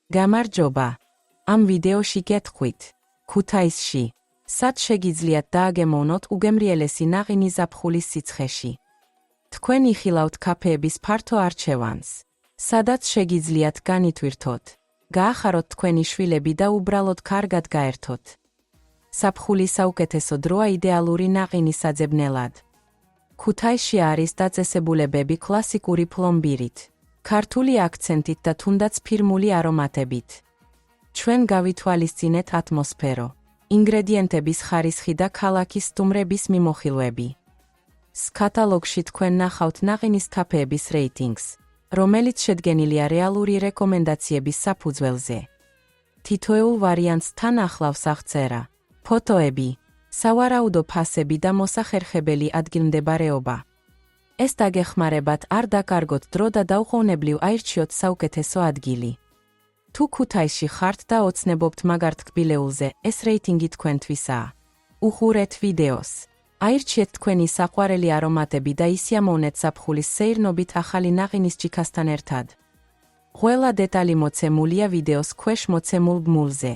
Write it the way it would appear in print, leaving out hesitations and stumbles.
გამარჯობა. ამ ვიდეოში გეტყვით. ქუთაისში. სად შეგიძლიათ დააგემოვნოთ უგემრიელესი ნაყინი ზაფხულის სიცხეში. თქვენ იხილავთ კაფეების ფართო არჩევანს. სადაც შეგიძლიათ განითვირთოთ. გაახაროთ თქვენი შვილები და უბრალოდ კარგად გაერთოთ. ზაფხულის საუკეთესო დროა იდეალური ნაყინის საძებნელად. ქუთაისში არის დაწესებულებები კლასიკური პლომბირით, ქართული აქცენტით და თუნდაც ფირმული არომატებით. ჩვენ გავითვალისწინეთ ატმოსფერო, ინგრედიენტების ხარისხი და ქალაქის სტუმრების მიმოხილვები. კატალოგში თქვენ ნახავთ ნაყინის კაფეების რეიტინგს, რომელიც შედგენილია რეალური რეკომენდაციების საფუძველზე. თითოეულ ვარიანტს თან ახლავს აღწერა, ფოტოები, სავარაუდო ფასები და მოსახერხებელი ადგილმდებარეობა. ეს დაგეხმარებათ არ დაკარგოთ დრო და დაუყოვნებლივ აირჩიოთ საუკეთესო ადგილი. თუ ქუთაისში ხართ და ოცნებობთ მაგარ თბილეულზე, ეს რეიტინგი თქვენთვისაა. უყურეთ ვიდეოს. აირჩიეთ თქვენი საყვარელი არომატები და ისიამოვნეთ ზაფხულის სეირნობით ახალი ნაყინის ჭიქასთან ერთად. ყველა დეტალი მოცემულია ვიდეოს ქვეშ მოცემულ ბმულზე.